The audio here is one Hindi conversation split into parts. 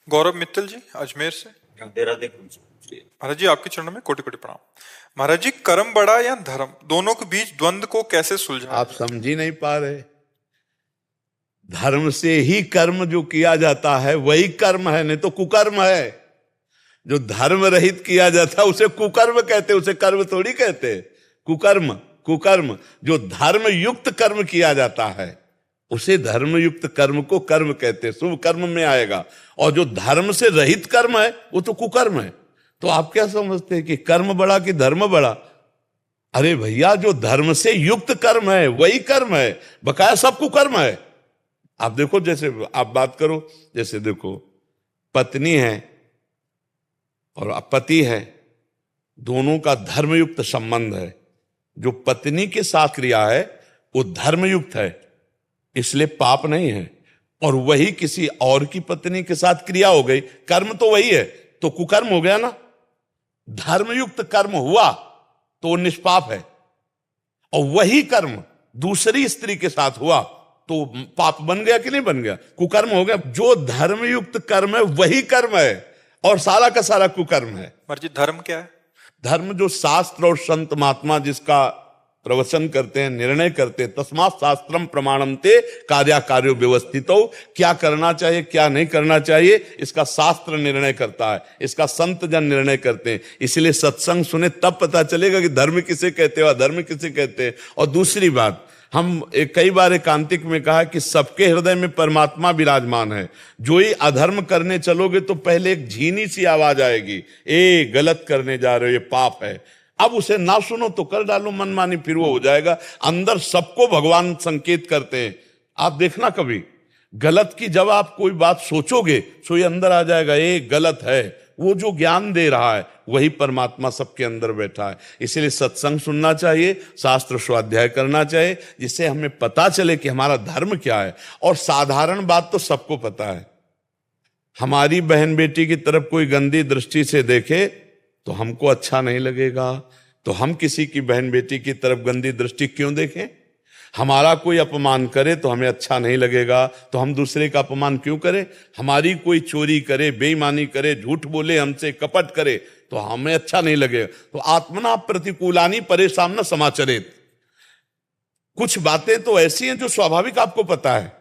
गौरव मित्तल जी अजमेर से। राधे जी। महाराज जी आपके चरणों में कोटि कोटि प्रणाम। महाराज जी, कर्म बड़ा या धर्म, दोनों के बीच द्वंद्व को कैसे सुलझाया? आप समझ ही नहीं पा रहे। धर्म से ही कर्म जो किया जाता है वही कर्म है, नहीं तो कुकर्म है। जो धर्म रहित किया जाता है उसे कुकर्म कहते, उसे कर्म थोड़ी कहते। कुकर्म कुकर्म। जो धर्म युक्त कर्म किया जाता है उसे धर्म युक्त कर्म को कर्म कहते, शुभ कर्म में आएगा। और जो धर्म से रहित कर्म है वो तो कुकर्म है। तो आप क्या समझते हैं कि कर्म बड़ा कि धर्म बड़ा? अरे भैया, जो धर्म से युक्त कर्म है वही कर्म है, बकाया सब कुकर्म है। आप देखो, जैसे आप बात करो, जैसे देखो पत्नी है और पति है, दोनों का धर्मयुक्त संबंध है। जो पत्नी के साथ क्रिया है वो धर्मयुक्त है, इसलिए पाप नहीं है। और वही किसी और की पत्नी के साथ क्रिया हो गई, कर्म तो वही है, तो कुकर्म हो गया ना। धर्मयुक्त कर्म हुआ तो वो निष्पाप है, और वही कर्म दूसरी स्त्री के साथ हुआ तो पाप बन गया कि नहीं बन गया? कुकर्म हो गया। जो धर्मयुक्त कर्म है वही कर्म है, और सारा का सारा कुकर्म है। महाराज जी, धर्म क्या है? धर्म जो शास्त्र और संत महात्मा जिसका प्रवचन करते हैं, निर्णय करते हैं, तस्मात् शास्त्रम प्रमाणम ते कार्याकार्यो व्यवस्थितो। क्या करना चाहिए क्या नहीं करना चाहिए इसका शास्त्र निर्णय करता है, इसका संत जन निर्णय करते हैं। इसलिए सत्संग सुने तब पता चलेगा कि धर्म किसे कहते हैं और धर्म किसे कहते हैं। और दूसरी बात, हम कई बार एकांतिक में कहा कि सबके हृदय में परमात्मा विराजमान है। जो ही अधर्म करने चलोगे तो पहले एक झीनी सी आवाज आएगी, ए गलत करने जा रहे हो, ये पाप है। अब उसे ना सुनो तो कर डालो मनमानी, फिर वो हो जाएगा। अंदर सबको भगवान संकेत करते हैं। आप देखना कभी गलत की जब आप कोई बात सोचोगे तो ये अंदर आ जाएगा, ये गलत है। वो जो ज्ञान दे रहा है वही परमात्मा सबके अंदर बैठा है। इसलिए सत्संग सुनना चाहिए, शास्त्र स्वाध्याय करना चाहिए, जिससे हमें पता चले कि हमारा धर्म क्या है। और साधारण बात तो सबको पता है, हमारी बहन बेटी की तरफ कोई गंदी दृष्टि से देखे तो हमको अच्छा नहीं लगेगा। तो हम किसी की बहन बेटी की तरफ गंदी दृष्टि क्यों देखें? हमारा कोई अपमान करे तो हमें अच्छा नहीं लगेगा, तो हम दूसरे का अपमान क्यों करें? हमारी कोई चोरी करे, बेईमानी करे, झूठ बोले, हमसे कपट करे तो हमें अच्छा नहीं लगेगा। तो आत्मना प्रतिकूलानी परेशान न समाचरित। कुछ बातें तो ऐसी हैं जो स्वाभाविक आपको पता है,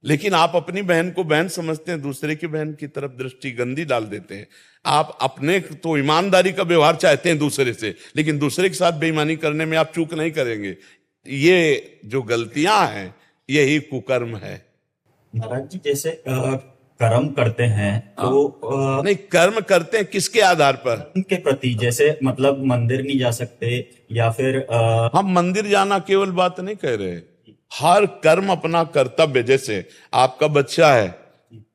लेकिन आप अपनी बहन को बहन समझते हैं, दूसरे की बहन की तरफ दृष्टि गंदी डाल देते हैं। आप अपने तो ईमानदारी का व्यवहार चाहते हैं दूसरे से, लेकिन दूसरे के साथ बेईमानी करने में आप चूक नहीं करेंगे। ये जो गलतियां हैं यही कुकर्म है। महाराज जी, जैसे कर्म करते हैं तो नहीं, कर्म करते हैं किसके आधार पर? उनके प्रति, जैसे मतलब मंदिर नहीं जा सकते या फिर हम मंदिर जाना केवल बात नहीं कह रहे, हर कर्म अपना कर्तव्य। जैसे आपका बच्चा है,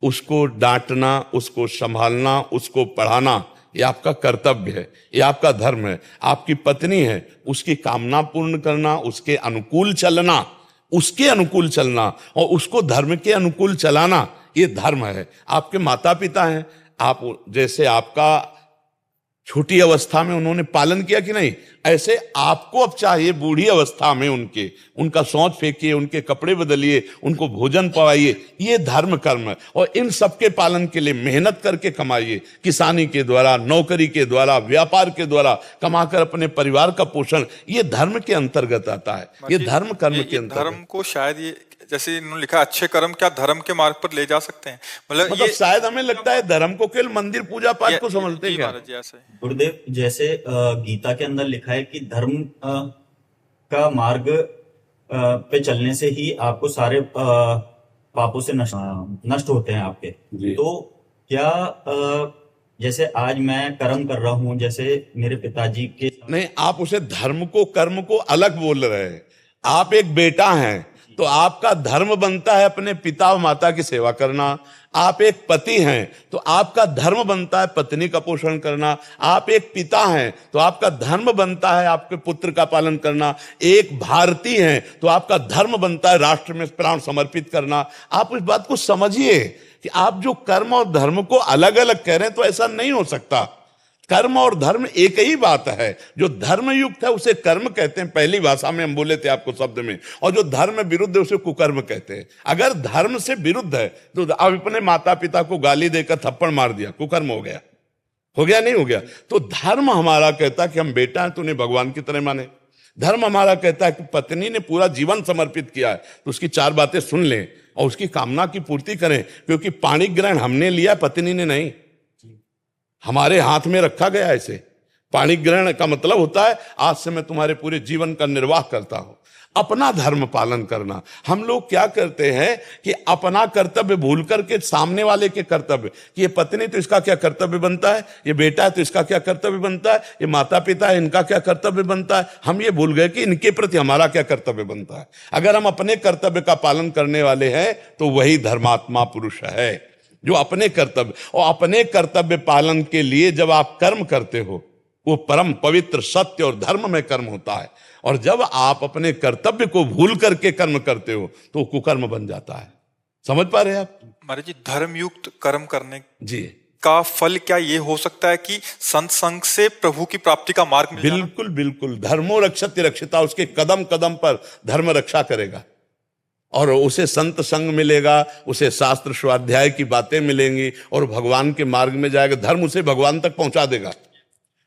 उसको डांटना, उसको संभालना, उसको पढ़ाना, ये आपका कर्तव्य है, ये आपका धर्म है। आपकी पत्नी है, उसकी कामना पूर्ण करना, उसके अनुकूल चलना, उसके अनुकूल चलना और उसको धर्म के अनुकूल चलाना, ये धर्म है। आपके माता पिता हैं, आप जैसे आपका छोटी अवस्था में उन्होंने पालन किया कि नहीं, ऐसे आपको अब चाहिए बूढ़ी अवस्था में उनका शौच फेंकिए, उनके कपड़े बदलिए, उनको भोजन पवाइए। ये धर्म कर्म है। और इन सबके पालन के लिए मेहनत करके कमाइए, किसानी के द्वारा, नौकरी के द्वारा, व्यापार के द्वारा कमाकर अपने परिवार का पोषण, ये धर्म के अंतर्गत आता है। ये धर्म कर्म के अंतर्गत। धर्म को शायद ये जैसे इन्होंने लिखा अच्छे कर्म क्या धर्म के मार्ग पर ले जा सकते हैं, मतलब ये शायद हमें लगता है धर्म को केवल मंदिर पूजा पाठ को समझते हैं क्या? गुरुदेव, जैसे गीता के अंदर लिखा है कि धर्म का मार्ग पे चलने से ही आपको सारे पापों से नष्ट होते हैं आपके। तो क्या जैसे आज मैं कर्म कर रहा हूं, जैसे मेरे पिताजी के नहीं, आप उसे धर्म को कर्म को अलग बोल रहे हैं। आप एक बेटा हैं तो आपका धर्म बनता है अपने पिता और माता की सेवा करना। आप एक पति हैं तो आपका धर्म बनता है पत्नी का पोषण करना। आप एक पिता हैं तो आपका धर्म बनता है आपके पुत्र का पालन करना। एक भारतीय हैं तो आपका धर्म बनता है राष्ट्र में प्राण समर्पित करना। आप इस बात को समझिए कि आप जो कर्म और धर्म को अलग अलग कह रहे हैं तो ऐसा नहीं हो सकता। कर्म और धर्म एक ही बात है। जो धर्म युक्त है उसे कर्म कहते हैं, पहली भाषा में हम बोले थे आपको शब्द में, और जो धर्म विरुद्ध है उसे कुकर्म कहते हैं। अगर धर्म से विरुद्ध है तो अब अपने माता पिता को गाली देकर थप्पड़ मार दिया, कुकर्म हो गया, हो गया नहीं हो गया? तो धर्म हमारा कहता है कि हम बेटा हैं तो उन्हें भगवान की तरह माने। धर्म हमारा कहता है कि पत्नी ने पूरा जीवन समर्पित किया है तो उसकी 4 बातें सुन लें और उसकी कामना की पूर्ति करें, क्योंकि पाणी ग्रहण हमने लिया, पत्नी ने नहीं, हमारे हाथ में रखा गया है इसे। पाणी ग्रहण का मतलब होता है आज से मैं तुम्हारे पूरे जीवन का निर्वाह करता हूं। अपना धर्म पालन करना। हम लोग क्या करते हैं कि अपना कर्तव्य भूल करके सामने वाले के कर्तव्य, कि ये पत्नी तो इसका क्या कर्तव्य बनता है, ये बेटा है तो इसका क्या कर्तव्य बनता है, ये माता पिता है इनका क्या कर्तव्य बनता है, हम ये भूल गए कि इनके प्रति हमारा क्या कर्तव्य बनता है। अगर हम अपने कर्तव्य का पालन करने वाले हैं तो वही धर्मात्मा पुरुष है, जो अपने कर्तव्य, और अपने कर्तव्य पालन के लिए जब आप कर्म करते हो वो परम पवित्र सत्य और धर्म में कर्म होता है। और जब आप अपने कर्तव्य को भूल करके कर्म करते हो तो कुकर्म बन जाता है। समझ पा रहे हैं आप? महाराज जी, धर्मयुक्त कर्म करने जी का फल क्या ये हो सकता है कि संत संग से प्रभु की प्राप्ति का मार्ग मिल जाना? बिल्कुल बिल्कुल। धर्मो रक्षति रक्षिता, उसके कदम कदम पर धर्म रक्षा करेगा और उसे संत संग मिलेगा, उसे शास्त्र स्वाध्याय की बातें मिलेंगी और भगवान के मार्ग में जाएगा। धर्म उसे भगवान तक पहुंचा देगा।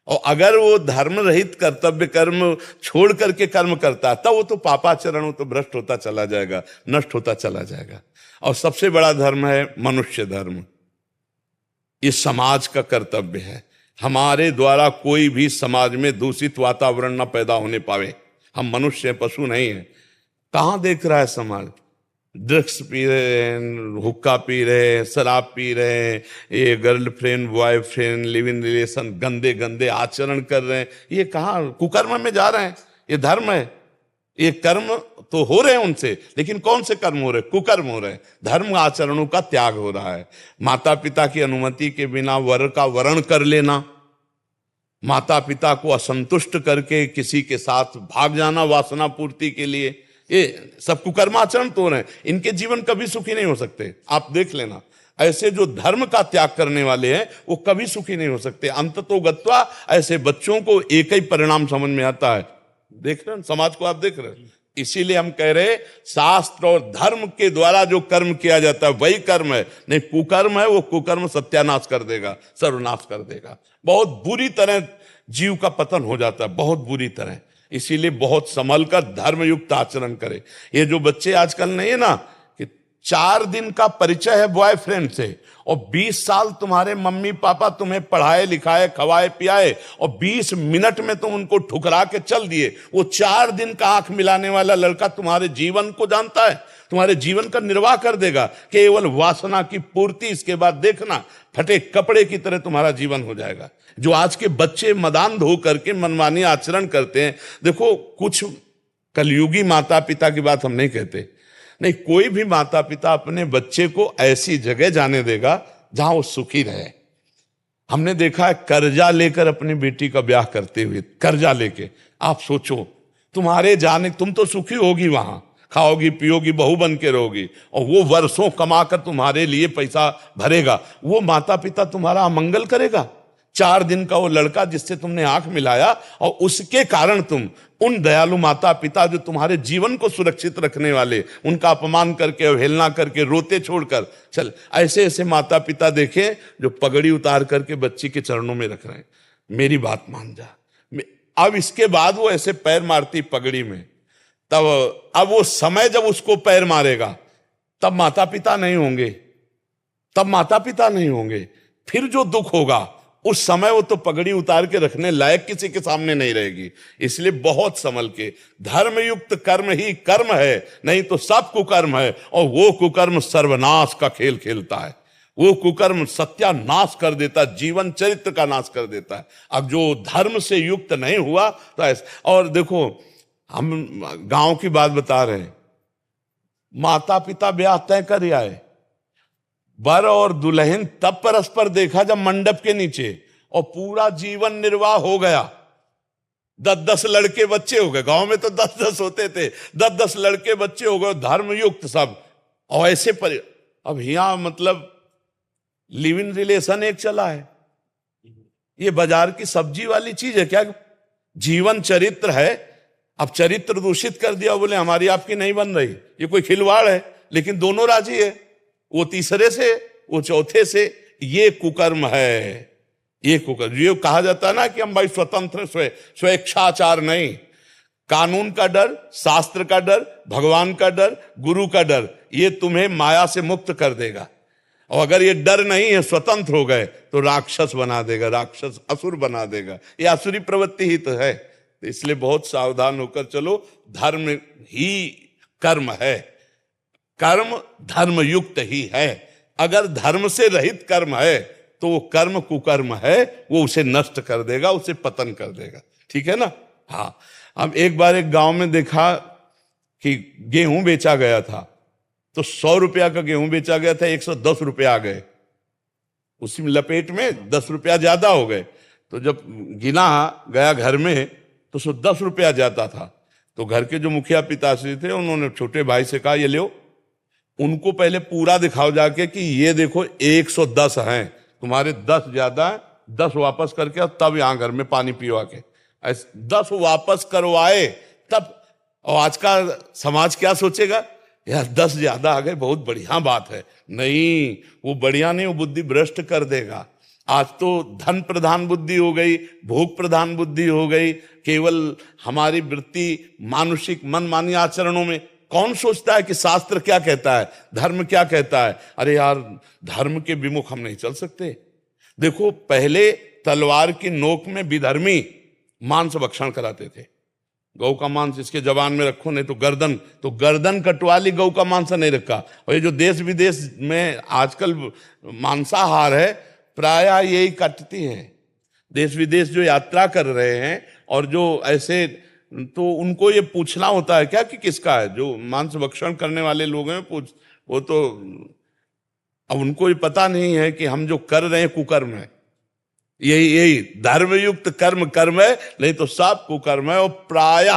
और अगर वो धर्म रहित कर्तव्य कर्म छोड़ करके कर्म करता है तब वो तो पापाचरण, वो तो भ्रष्ट होता चला जाएगा, नष्ट होता चला जाएगा। और सबसे बड़ा धर्म है मनुष्य धर्म। ये समाज का कर्तव्य है, हमारे द्वारा कोई भी समाज में दूषित वातावरण न पैदा होने पावे। हम मनुष्य हैं, पशु नहीं है। कहां देख रहा है समाज? ड्रग्स पी रहे हैं, हुक्का पी रहे हैं, शराब पी रहे हैं, ये girlfriend boyfriend live in relation, गंदे गंदे आचरण कर रहे हैं। ये कहाँ कुकर्म में जा रहे हैं? ये धर्म है? ये कर्म तो हो रहे हैं उनसे, लेकिन कौन से कर्म हो रहे हैं? कुकर्म हो रहे हैं। धर्म आचरणों का त्याग हो रहा है। माता पिता की अनुमति के बिना वर का वरण कर लेना, माता पिता को असंतुष्ट करके किसी के साथ भाग जाना वासना पूर्ति के लिए, ये सब कुकर्माचरण तो रहे हैं। इनके जीवन कभी सुखी नहीं हो सकते। आप देख लेना, ऐसे जो धर्म का त्याग करने वाले हैं वो कभी सुखी नहीं हो सकते। अंततोगत्वा ऐसे बच्चों को एक ही परिणाम समझ में आता है। देख रहे हैं समाज को, आप देख रहे हैं। इसीलिए हम कह रहे शास्त्र और धर्म के द्वारा जो कर्म किया जाता है वही कर्म है, नहीं कुकर्म है। वो कुकर्म सत्यानाश कर देगा, सर्वनाश कर देगा। बहुत बुरी तरह जीव का पतन हो जाता है, बहुत बुरी तरह। इसीलिए बहुत संभल कर धर्मयुक्त आचरण करे। ये जो बच्चे आजकल नहीं है ना, कि 4 दिन का परिचय है बॉयफ्रेंड से और 20 साल तुम्हारे मम्मी पापा तुम्हें पढ़ाए लिखाए खवाए पियाए और 20 मिनट में तुम उनको ठुकरा के चल दिए। वो 4 दिन का आंख मिलाने वाला लड़का तुम्हारे जीवन को जानता है, तुम्हारे जीवन का निर्वाह कर देगा। केवल वासना की पूर्ति, इसके बाद देखना फटे कपड़े की तरह तुम्हारा जीवन हो जाएगा। जो आज के बच्चे मदान धो करके मनमानी आचरण करते हैं, देखो कुछ कलयुगी माता पिता की बात हम नहीं कहते, नहीं, कोई भी माता पिता अपने बच्चे को ऐसी जगह जाने देगा जहां वो सुखी रहे। हमने देखा है कर्जा लेकर अपनी बेटी का ब्याह करते हुए, कर्जा लेके। आप सोचो, तुम्हारे जाने, तुम तो सुखी होगी वहां, खाओगी पियोगी बहू बन के रहोगी, और वो वर्षों कमाकर तुम्हारे लिए पैसा भरेगा। वो माता पिता तुम्हारा अमंगल करेगा? 4 दिन का वो लड़का जिससे तुमने आंख मिलाया और उसके कारण तुम उन दयालु माता पिता जो तुम्हारे जीवन को सुरक्षित रखने वाले, उनका अपमान करके अवहेलना करके रोते छोड़कर चल, ऐसे ऐसे माता पिता देखें जो पगड़ी उतार करके बच्ची के चरणों में रख रहे हैं, मेरी बात मान जा। अब इसके बाद वो ऐसे पैर मारती पगड़ी में, तब अब वो समय जब उसको पैर मारेगा तब माता पिता नहीं होंगे, तब माता पिता नहीं होंगे। फिर जो दुख होगा उस समय वो तो पगड़ी उतार के रखने लायक किसी के सामने नहीं रहेगी। इसलिए बहुत संभल के, धर्मयुक्त कर्म ही कर्म है, नहीं तो सब कुकर्म है। और वो कुकर्म सर्वनाश का खेल खेलता है, वो कुकर्म सत्यानाश कर देता, जीवन चरित्र का नाश कर देता है। अब जो धर्म से युक्त नहीं हुआ तो ऐसा। और देखो, हम गांव की बात बता रहे हैं, माता पिता ब्याह तय कर आए, वर और दुल्हन तब परस्पर देखा जब मंडप के नीचे, और पूरा जीवन निर्वाह हो गया। 10-10 लड़के बच्चे हो गए, गांव में तो 10-10 होते थे, 10-10 लड़के बच्चे हो गए, धर्मयुक्त सब। और ऐसे पर अब यहां मतलब लिव इन रिलेशन एक चला है, ये बाजार की सब्जी वाली चीज है क्या? जीवन चरित्र है, अब चरित्र दूषित कर दिया, बोले हमारी आपकी नहीं बन रही, ये कोई खिलवाड़ है? लेकिन दोनों राजी है, वो तीसरे से, वो चौथे से। ये कुकर्म है, ये कुकर्म। ये कहा जाता है ना कि हम भाई स्वतंत्र, स्वेच्छाचार नहीं। कानून का डर, शास्त्र का डर, भगवान का डर, गुरु का डर, ये तुम्हें माया से मुक्त कर देगा। और अगर ये डर नहीं है, स्वतंत्र हो गए, तो राक्षस बना देगा, राक्षस असुर बना देगा। ये असुरी प्रवृत्ति ही तो है। तो इसलिए बहुत सावधान होकर चलो। धर्म ही कर्म है, कर्म धर्म युक्त ही है। अगर धर्म से रहित कर्म है तो वो कर्म कुकर्म है, वो उसे नष्ट कर देगा, उसे पतन कर देगा। ठीक है ना? हाँ। अब एक बार एक गांव में देखा कि गेहूं बेचा गया था, तो 100 रुपया का गेहूं बेचा गया था, 110 रुपया आ गए। उसी में लपेट में 10 रुपया ज्यादा हो गए। तो जब गिना गया घर में तो 110 रुपया जाता था। तो घर के जो मुखिया पिताश्री थे, उन्होंने छोटे भाई से कहा, ये लो, उनको पहले पूरा दिखाओ जाके कि ये देखो 110 हैं, तुम्हारे 10 ज्यादा है, 10 वापस करके और तब यहां घर में पानी पिवा के। 10 वापस करवाए तब। और आज का समाज क्या सोचेगा, यार 10 ज्यादा आ गए, बहुत बढ़िया बात है। नहीं, वो बढ़िया नहीं, वो बुद्धि भ्रष्ट कर देगा। आज तो धन प्रधान बुद्धि हो गई, भोग प्रधान बुद्धि हो गई। केवल हमारी वृत्ति मानुषिक मनमानी आचरणों में। कौन सोचता है कि शास्त्र क्या कहता है, धर्म क्या कहता है? अरे यार, धर्म के विमुख हम नहीं चल सकते। देखो, पहले तलवार की नोक में विधर्मी मांस भक्षण कराते थे। गौ का मांस इसके जबान में रखो, नहीं तो गर्दन कटवा ली, गौ का मांस नहीं रखा। और ये जो देश विदेश में आजकल मांसाहार है, प्राय यही कटती है। देश विदेश जो यात्रा कर रहे हैं और जो ऐसे, तो उनको ये पूछना होता है क्या कि किसका है? जो मांस भक्षण करने वाले लोग हैं, वो तो अब उनको ये पता नहीं है कि हम जो कर रहे हैं कुकर्म है। यही धर्मयुक्त कर्म कर्म है, नहीं तो सब कुकर्म है। और प्राय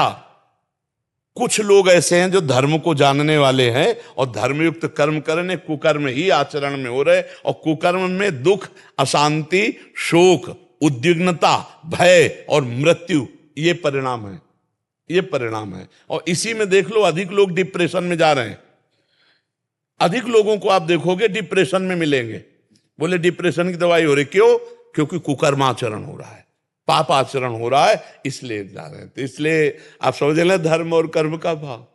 कुछ लोग ऐसे हैं जो धर्म को जानने वाले हैं और धर्मयुक्त कर्म करने, कुकर्म ही आचरण में हो रहे। और कुकर्म में दुख, अशांति, शोक, उद्विग्नता, भय और मृत्यु, ये परिणाम है, ये परिणाम है। और इसी में देख लो, अधिक लोग डिप्रेशन में जा रहे हैं। अधिक लोगों को आप देखोगे डिप्रेशन में मिलेंगे। बोले डिप्रेशन की दवाई हो रही, क्यों? क्योंकि कुकर्माचरण हो रहा है, पाप आचरण हो रहा है, इसलिए जा रहे हैं। तो इसलिए आप समझ लें धर्म और कर्म का भाव।